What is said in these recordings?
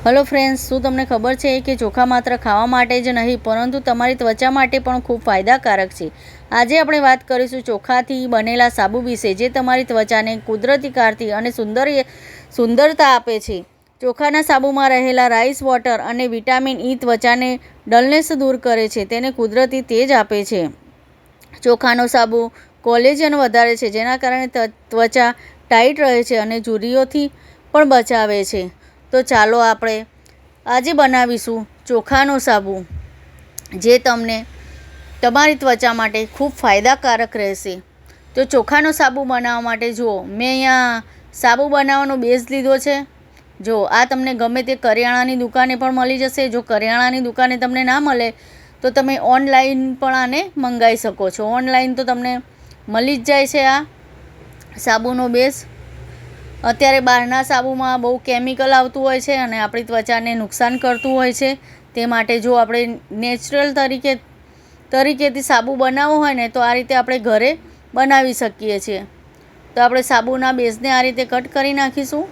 Hello friends, શું તમને ખબર છે કે ચોખા માત્ર ખાવા માટે જ નહીં પરંતુ તમારી ત્વચા માટે પણ ખૂબ ફાયદાકારક છે। આજે આપણે વાત કરીશું ચોખાથી બનેલા સાબુ વિશે, જે તમારી ત્વચાને કુદરતી કારતી અને સુંદરતા આપે છે। ચોખાના સાબુમાં રહેલા રાઈસ વોટર અને વિટામિન ઈ ત્વચાને ડલનેસ દૂર કરે છે, તેને કુદરતી તેજ આપે છે। ચોખાનો સાબુ કોલેજન વધારે છે, જેના કારણે ત્વચા ટાઈટ રહે છે અને ઝુર્રીઓથી પણ બચાવે છે। તો ચાલો આપણે આજે બનાવીશું ચોખાનો સાબુ, જે તમને તમારી ત્વચા માટે ખૂબ ફાયદાકારક રહેશે। તો ચોખાનો સાબુ બનાવવા માટે જુઓ, મેં અહીંયા સાબુ બનાવવાનો બેઝ લીધો છે। જો આ તમને ગમે તે કરિયાણાની દુકાને પણ મળી જશે। જો કરિયાણાની દુકાને તમને ના મળે તો તમે ઓનલાઈન પણ આને મંગાવી શકો છો। ઓનલાઈન તો તમને મળી જ જાય છે આ સાબુનો બેઝ। અત્યારે બહારના સાબુમાં બહુ કેમિકલ આવતું હોય છે અને આપણી ત્વચાને નુકસાન કરતું હોય છે। તે માટે જો આપણે નેચરલ તરીકેથી સાબુ બનાવવો હોય ને, તો આ રીતે આપણે ઘરે બનાવી શકીએ છીએ। તો આપણે સાબુના બેઝને આ રીતે કટ કરી નાખીશું।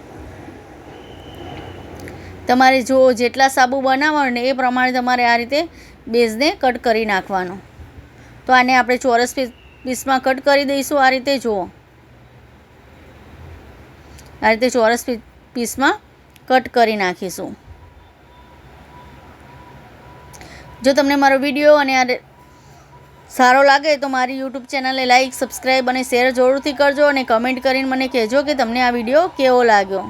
તમારે જો જેટલા સાબુ બનાવવા હોય ને એ પ્રમાણે તમારે આ રીતે બેઝને કટ કરી નાખવાનો। તો આને આપણે ચોરસ પીસમાં કટ કરી દઈશું। આ રીતે જુઓ, આ રીતે ચોરસ પીસમાં કટ કરી નાખીશું। જો તમને મારો વિડીયો અને આ સારો લાગે તો મારી યુટ્યુબ ચેનલને લાઈક, સબસ્ક્રાઈબ અને શેર જરૂરથી કરજો અને કમેન્ટ કરીને મને કહેજો કે તમને આ વિડીયો કેવો લાગ્યો।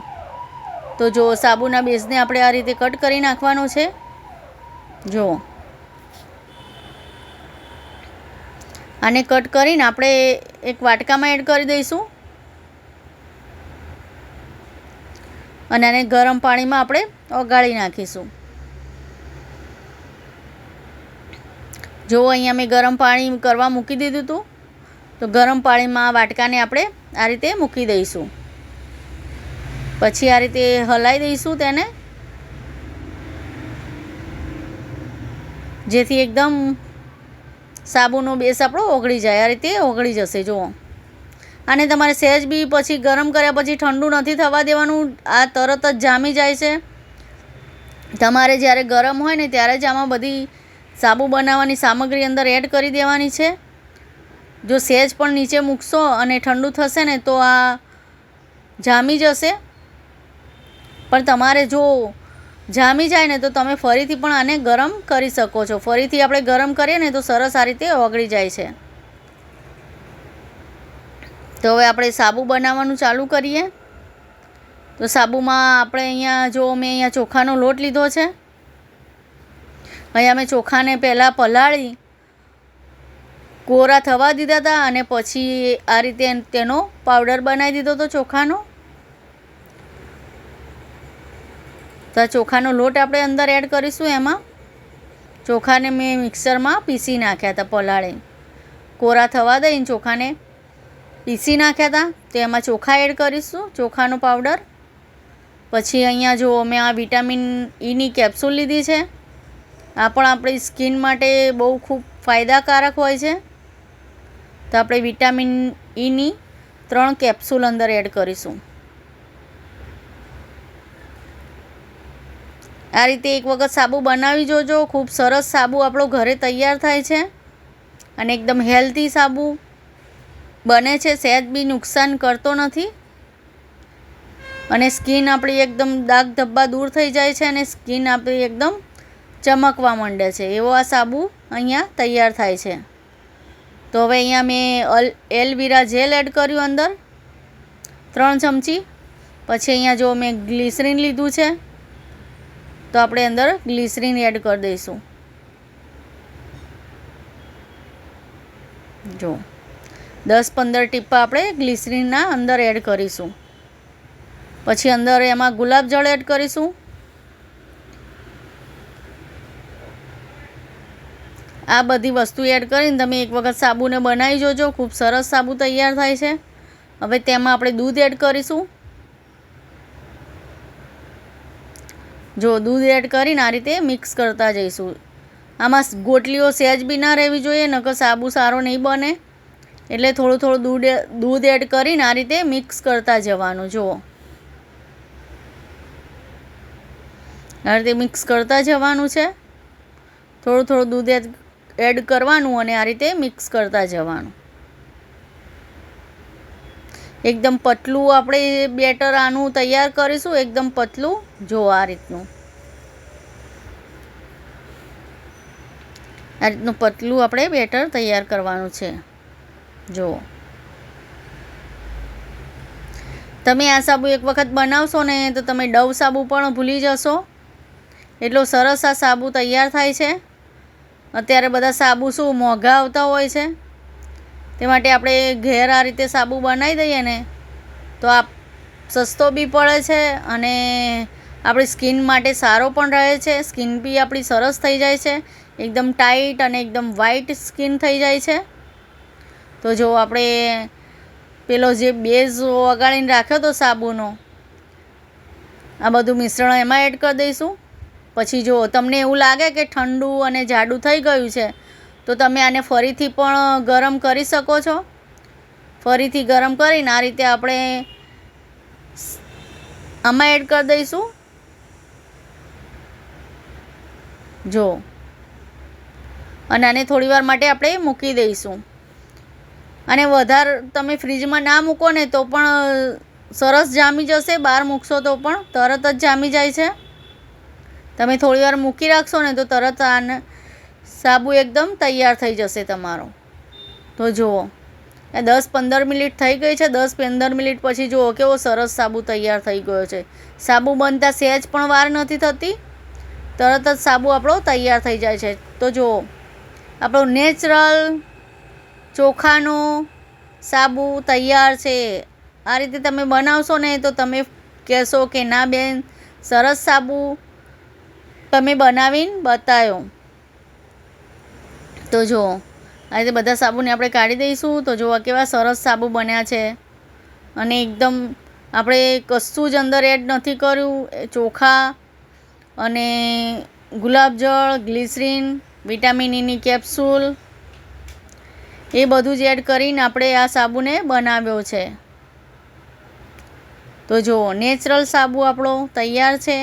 તો જો સાબુના બેઝને આપણે આ રીતે કટ કરી નાખવાનો છે। જો આને કટ કરીને આપણે એક વાટકામાં એડ કરી દઈશું અને આને ગરમ પાણીમાં આપણે ઓગાળી નાખીશું। જો અહીંયા મેં ગરમ પાણી કરવા મૂકી દીધું હતું, તો ગરમ પાણીમાં વાટકાને આપણે આ રીતે મૂકી દઈશું। પછી આ રીતે હલાવી દઈશું તેને, જેથી એકદમ સાબુનો બેઝ આપણો ઓગળી જાય। આ રીતે ઓગળી જશે। જુઓ, આને તમારે સહેજ બી પછી ગરમ કર્યા પછી ઠંડુ નથી થવા દેવાનું, આ તરત જ જામી જાય છે। તમારે જ્યારે ગરમ હોય ને ત્યારે જ આમાં બધી સાબુ બનાવવાની સામગ્રી અંદર એડ કરી દેવાની છે। જો સહેજ પણ નીચે મૂકશો અને ઠંડુ થશે ને તો આ જામી જશે। પણ તમારે જો જામી જાય ને તો તમે ફરીથી પણ આને ગરમ કરી શકો છો। ફરીથી આપણે ગરમ કરીએ ને તો સરસ આ રીતે ઓગળી જાય છે। તો હવે આપણે સાબુ બનાવવાનું ચાલુ કરીએ। તો સાબુમાં આપણે અહીંયા જો મેં અહીંયા ચોખાનો લોટ લીધો છે। અહીંયા મેં ચોખાને પહેલાં પલાળી કોરા થવા દીધા હતા અને પછી આ રીતે તેનો પાવડર બનાવી દીધો હતો ચોખાનો। તો આ ચોખાનો લોટ આપણે અંદર એડ કરીશું। એમાં ચોખાને મેં મિક્સરમાં પીસી નાખ્યા હતા, પલાળી કોરા થવા દઈને ચોખાને પીસી નાખ્યા હતા। તો એમાં ચોખા એડ કરીશું, ચોખાનો પાવડર। પછી અહીંયા જો મેં આ વિટામિન ઈની કેપ્સ્યુલ લીધી છે। આ પણ આપણી સ્કિન માટે બહુ ખૂબ ફાયદાકારક હોય છે। તો આપણે વિટામિન ઈની 3 કેપ્સ્યુલ અંદર એડ કરીશું। આ રીતે એક વખત સાબુ બનાવી જોજો, ખૂબ સરસ સાબુ આપણો ઘરે તૈયાર થાય છે અને એકદમ હેલ્ધી સાબુ બને છે, સહેજ બી નુકસાન કરતો નથી અને સ્કિન આપણી એકદમ દાગ ધબ્બા દૂર થઈ જાય છે અને સ્કિન આપણી એકદમ ચમકવા માંડે છે, એવો આ સાબુ અહીંયા તૈયાર થાય છે। તો હવે અહીંયા મેં એલવીરા જેલ એડ કર્યું અંદર 3 ચમચી। પછી અહીંયા જો મેં ગ્લિસરીન લીધું છે, તો આપણે અંદર ગ્લિસરીન એડ કરી દઈશું। જો 10-15 ટીપા આપણે ગ્લિસરીનના અંદર એડ કરીશું। પછી અંદર એમાં ગુલાબજળ એડ કરીશું। આ બધી વસ્તુ એડ કરીને તમે એક વખત સાબુને બનાવી જોજો, ખૂબ સરસ સાબુ તૈયાર થાય છે। હવે તેમાં આપણે દૂધ એડ કરીશું। જો દૂધ એડ કરીને આ રીતે મિક્સ કરતા જઈશું। આમાં ગોટલીઓ સહેજ બી ના રહેવી જોઈએ, નકર સાબુ સારો નહીં બને। એટલે થોડું થોડું દૂધ એડ કરીને આ રીતે મિક્સ કરતા જવાનું। જુઓ, આ રીતે મિક્સ કરતા જવાનું છે. થોડું થોડું દૂધ એડ કરવાનું અને આ રીતે મિક્સ કરતા જવાનું. એકદમ પતલું આપણે બેટર આનું તૈયાર કરીશું, એકદમ પતલું. જો આ રીતનું પતલું આપણે બેટર તૈયાર કરવાનું છે. જો તમે આ સાબુ એક વખત બનાવશો ને તો તમે ડવ સાબુ પણ ભૂલી જશો. એટલો સરસ આ સાબુ તૈયાર થાય છે. અત્યારે બધા સાબુ શું મોંઘા આવતા હોય છે, તે માટે આપણે ઘેર આ રીતે સાબુ બનાવી દઈએ ને તો આ સસ્તો બી પડે છે અને આપણી સ્કિન માટે સારો પણ રહે છે. સ્કિન બી આપણી સરસ થઈ જાય છે, એકદમ ટાઈટ અને એકદમ વ્હાઈટ સ્કિન થઈ જાય છે. તો જો આપણે પેલો જે બેઝ ઓગાળીને રાખ્યો તો સાબુનો, આ બધું મિશ્રણ એમાં એડ કરી દઈશું. પછી જો તમને એવું લાગે કે ઠંડુ અને જાડું થઈ ગયું છે તો તમે આને ફરીથી પણ ગરમ કરી શકો છો. ફરીથી ગરમ કરીને આ રીતે આપણે આમાં એડ કરી દઈશું. જો અને આને થોડી વાર માટે આપણે મૂકી દઈશું. અને વધારે તમે ફ્રીજમાં ના મૂકો ને તો પણ સરસ જામી જશે. બહાર મૂકશો તો પણ તરત જ જામી જાય છે. તમે થોડી વાર મૂકી રાખશો ને તો તરત આને સાબુ એકદમ તૈયાર થઈ જશે તમારો. તો જુઓ 10-15 મિનિટ થઈ ગઈ છે. 10-15 મિનિટ પછી જુઓ કેવો સરસ સાબુ તૈયાર થઈ ગયો છે. સાબુ બનતા સહેજ પણ વાર નથી થતી, તરત જ સાબુ આપણો તૈયાર થઈ જાય છે. તો જુઓ આપણો નેચરલ ચોખાનો સાબુ તૈયાર છે. આ રીતે તમે બનાવશો ને તો તમે કહેશો કે ના બેન, સરસ સાબુ તમે બનાવીને બતાવ્યો. તો જુઓ આ રીતે બધા સાબુને આપણે કાઢી દઈશું. તો જુઓ કેવા સરસ સાબુ બન્યા છે અને એકદમ આપણે કશું જ અંદર એડ નથી કર્યું. ચોખા અને ગુલાબજળ, ગ્લિસરીન, વિટામિન ઈની કેપ્સ્યુલ એ બધું જ એડ કરીને આપણે આ સાબુને બનાવ્યો છે. તો જુઓ નેચરલ સાબુ આપણો તૈયાર છે.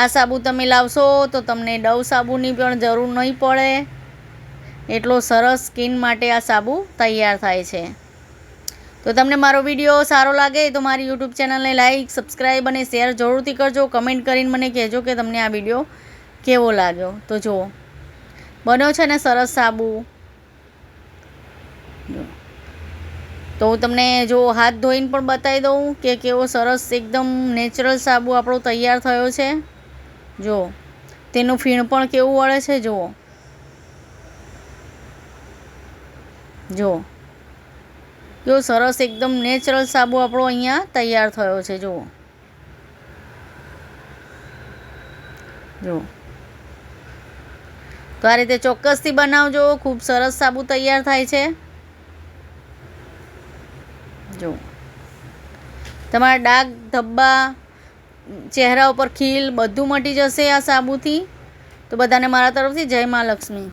આ સાબુ તમે લાવશો તો તમને ડવ સાબુની પણ જરૂર નહીં પડે. એટલો સરસ સ્કિન માટે આ સાબુ તૈયાર થાય છે. તો તમને મારો વિડીયો સારો લાગે તો મારી યુટ્યુબ ચેનલને લાઈક, સબસ્ક્રાઈબ અને શેર જરૂરથી કરજો. કમેન્ટ કરીને મને કહેજો કે તમને આ વિડીયો કેવો લાગ્યો. તો જુઓ બન્યો છે ને સરસ સાબુ. તો હું તમને જો હાથ ધોઈને પણ બતાવી દઉં કે કેવો સરસ એકદમ નેચરલ સાબુ આપણો તૈયાર થયો છે. જો તેનું ફીણ પણ કેવું વળે છે. જુઓ જો કેવો સરસ એકદમ નેચરલ સાબુ આપણો અહીંયા તૈયાર થયો છે. જુઓ જો તો આ રીતે ચોક્કસથી બનાવજો. ખૂબ સરસ સાબુ તૈયાર થાય છે. જો તમારા ડાઘ, ધબ્બા, ચહેરા ઉપર ખીલ બધું મટી જશે આ સાબુથી. તો બધાને મારા તરફથી જય મા લક્ષ્મી.